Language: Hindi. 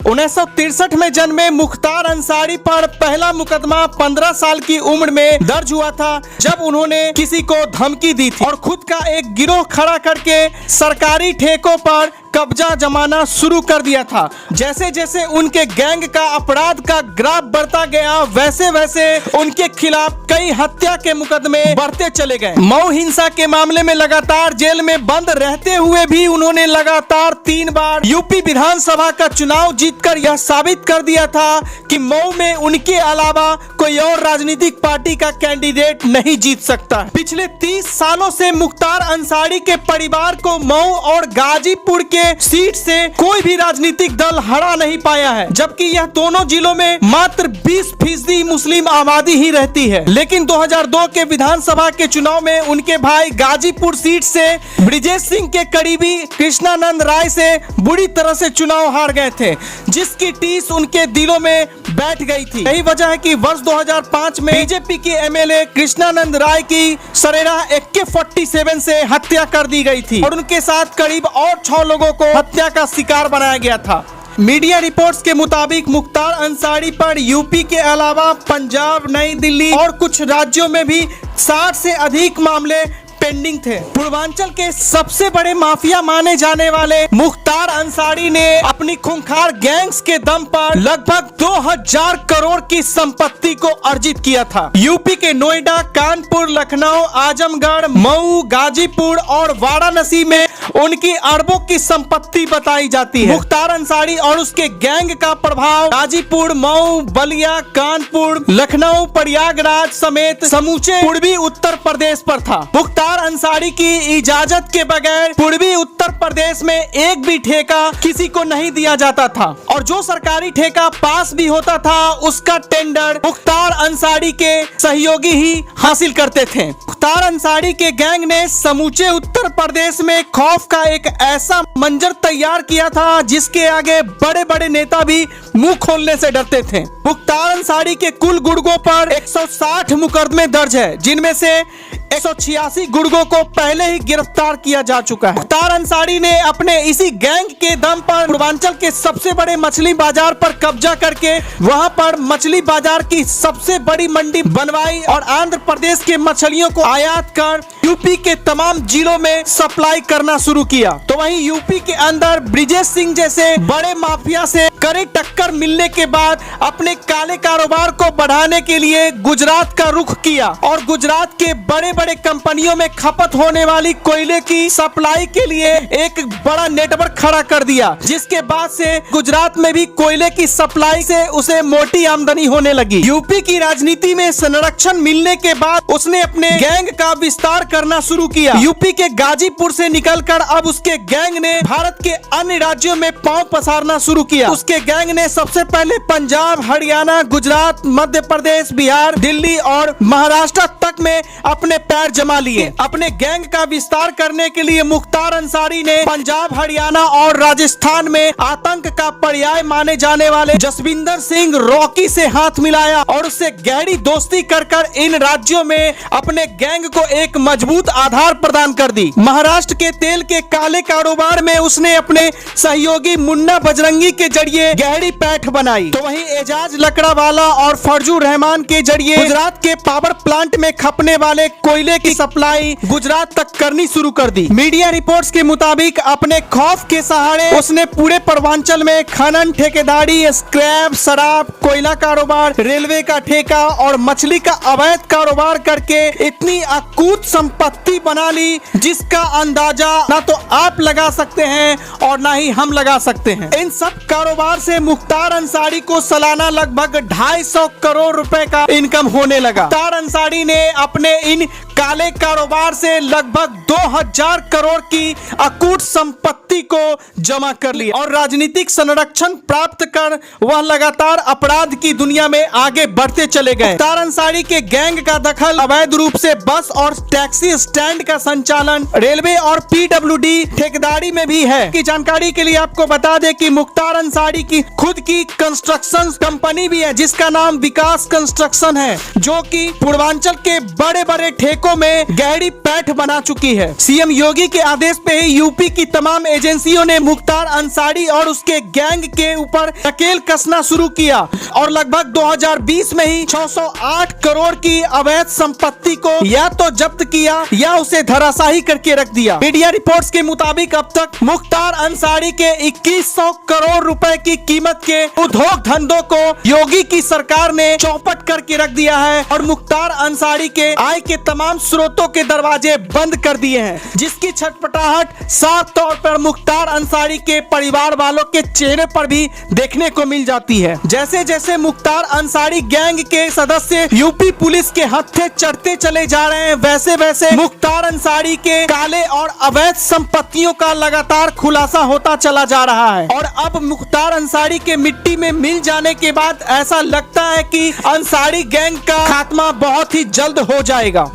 1963 में जन्मे मुख्तार अंसारी पर पहला मुकदमा 15 साल की उम्र में दर्ज हुआ था, जब उन्होंने किसी को धमकी दी थी और खुद का एक गिरोह खड़ा करके सरकारी ठेकों पर कब्जा जमाना शुरू कर दिया था। जैसे जैसे उनके गैंग का अपराध का ग्राफ बढ़ता गया, वैसे वैसे उनके खिलाफ कई हत्या के मुकदमे बढ़ते चले गए। मऊ हिंसा के मामले में लगातार जेल में बंद रहते हुए भी उन्होंने लगातार 3 बार यूपी विधानसभा का चुनाव जीतकर यह साबित कर दिया था कि मऊ में उनके अलावा कोई और राजनीतिक पार्टी का कैंडिडेट नहीं जीत सकता। पिछले 30 सालों से मुख्तार अंसारी के परिवार को मऊ और गाजीपुर के सीट से कोई भी राजनीतिक दल हरा नहीं पाया है, जबकि यह दोनों जिलों में मात्र 20% मुस्लिम आबादी ही रहती है। लेकिन 2002 के विधानसभा के चुनाव में उनके भाई गाजीपुर सीट से ब्रिजेश सिंह के करीबी कृष्णानंद राय से बुरी तरह से चुनाव हार गए थे, जिसकी टीस उनके दिलों में बैठ गई थी। यही वजह है कि वर्ष 2005 में बीजेपी के एमएलए कृष्णानंद राय की सरेराह AK-47 से हत्या कर दी गई थी और उनके साथ करीब और 6 लोगों को हत्या का शिकार बनाया गया था। मीडिया रिपोर्ट्स के मुताबिक मुख्तार अंसारी पर यूपी के अलावा पंजाब, नई दिल्ली और कुछ राज्यों में भी 60 से अधिक मामले पेंडिंग थे। पूर्वांचल के सबसे बड़े माफिया माने जाने वाले मुख्तार अंसारी ने अपनी खूंखार गैंग्स के दम पर लगभग 2000 करोड़ की संपत्ति को अर्जित किया था। यूपी के नोएडा, कानपुर, लखनऊ, आजमगढ़, मऊ, गाजीपुर और वाराणसी में उनकी अरबों की संपत्ति बताई जाती है। मुख्तार अंसारी और उसके गैंग का प्रभाव गाजीपुर, मऊ, बलिया, कानपुर, लखनऊ, प्रयागराज समेत समूचे पूर्वी उत्तर प्रदेश पर था। मुख्तार अंसारी की इजाजत के बगैर पूर्वी उत्तर प्रदेश में एक भी ठेका किसी को नहीं दिया जाता था और जो सरकारी ठेका पास भी होता था उसका टेंडर मुख्तार अंसारी के सहयोगी ही हासिल करते थे। मुख्तार अंसारी के गैंग ने समूचे उत्तर प्रदेश में खौफ का एक ऐसा मंजर तैयार किया था जिसके आगे बड़े बड़े नेता भी मुंह खोलने से डरते थे। मुख्तार अंसारी के कुल गुर्गों पर 160 मुकदमे दर्ज है, जिनमें से 186 गुर्गों को पहले ही गिरफ्तार किया जा चुका है। मुख्तार अंसारी ने अपने इसी गैंग के दम पर पूर्वांचल के सबसे बड़े मछली बाजार पर कब्जा करके वहां पर मछली बाजार की सबसे बड़ी मंडी बनवाई और आंध्र प्रदेश के मछलियों को आयात कर यूपी के तमाम जिलों में सप्लाई करना शुरू किया। तो वहीं यूपी के अंदर ब्रिजेश सिंह जैसे बड़े माफिया से कड़ी टक्कर मिलने के बाद अपने काले कारोबार को बढ़ाने के लिए गुजरात का रुख किया और गुजरात के बड़े बड़े कंपनियों में खपत होने वाली कोयले की सप्लाई के लिए एक बड़ा नेटवर्क खड़ा कर दिया, जिसके बाद से गुजरात में भी कोयले की सप्लाई से उसे मोटी आमदनी होने लगी। यूपी की राजनीति में संरक्षण मिलने के बाद उसने अपने गैंग का विस्तार करना शुरू किया। यूपी के गाजीपुर से निकलकर अब उसके गैंग ने भारत के अन्य राज्यों में पांव पसारना शुरू किया। उसके गैंग ने सबसे पहले पंजाब, हरियाणा, गुजरात, मध्य प्रदेश, बिहार, दिल्ली और महाराष्ट्र तक में अपने पैर जमा लिए। अपने गैंग का विस्तार करने के लिए मुख्तार अंसारी ने पंजाब, हरियाणा और राजस्थान में आतंक का पर्याय माने जाने वाले जसविंदर सिंह रॉकी से हाथ मिलाया और उससे गहरी दोस्ती कर इन राज्यों में अपने गैंग को एक मजबूत आधार प्रदान कर दी। महाराष्ट्र के तेल के काले कारोबार में उसने अपने सहयोगी मुन्ना बजरंगी के जरिए गहरी पैठ बनाई। तो वहीं एजाज लकड़ावाला और फरजू रहमान के जरिए गुजरात के पावर प्लांट में खपने वाले कोयले की सप्लाई गुजरात तक करनी शुरू कर दी। मीडिया रिपोर्ट्स के मुताबिक अपने खौफ के सहारे उसने पूरे पूर्वांचल में खनन, ठेकेदारी, स्क्रैप, शराब, कोयला कारोबार, रेलवे का ठेका और मछली का अवैध कारोबार करके इतनी अकूत संपत्ति बना ली जिसका अंदाजा ना तो आप लगा सकते हैं और ना ही हम लगा सकते हैं। इन सब कारोबार से मुख्तार अंसारी को सालाना लगभग 250 करोड़ रुपए का इनकम होने लगा। मुख्तार अंसारी ने अपने इन काले कारोबार से लगभग 2000 करोड़ की अकूट संपत्ति को जमा कर लिया और राजनीतिक संरक्षण प्राप्त कर वह लगातार अपराध की दुनिया में आगे बढ़ते चले गए। मुख्तार अंसारी के गैंग का दखल अवैध रूप से बस और टैक्सी स्टैंड का संचालन, रेलवे और PWD ठेकेदारी में भी है। की जानकारी के लिए आपको बता दें कि मुख्तार अंसारी की खुद की कंस्ट्रक्शन कंपनी भी है जिसका नाम विकास कंस्ट्रक्शन है, जो कि पूर्वांचल के बड़े बड़े ठेकों इलाकों में गहरी पैठ बना चुकी है। सीएम योगी के आदेश पे ही यूपी की तमाम एजेंसियों ने मुख्तार अंसारी और उसके गैंग के ऊपर नकेल कसना शुरू किया और लगभग 2020 में ही 608 करोड़ की अवैध संपत्ति को या तो जब्त किया या उसे धराशाही करके रख दिया। मीडिया रिपोर्ट्स के मुताबिक अब तक मुख्तार अंसारी के 2100 करोड़ रुपए की कीमत के उद्योग धंधों को योगी की सरकार ने चौपट करके रख दिया है और मुख्तार अंसारी के आय के तमाम स्रोतों के दरवाजे बंद कर दिए हैं, जिसकी छटपटाहट साफ तौर पर मुख्तार अंसारी के परिवार वालों के चेहरे पर भी देखने को मिल जाती है। जैसे जैसे मुख्तार अंसारी गैंग के सदस्य यूपी पुलिस के हत्थे चढ़ते चले जा रहे हैं, वैसे वैसे मुख्तार अंसारी के काले और अवैध संपत्तियों का लगातार खुलासा होता चला जा रहा है और अब मुख्तार अंसारी के मिट्टी में मिल जाने के बाद ऐसा लगता है कि अंसारी गैंग का खात्मा बहुत ही जल्द हो जाएगा।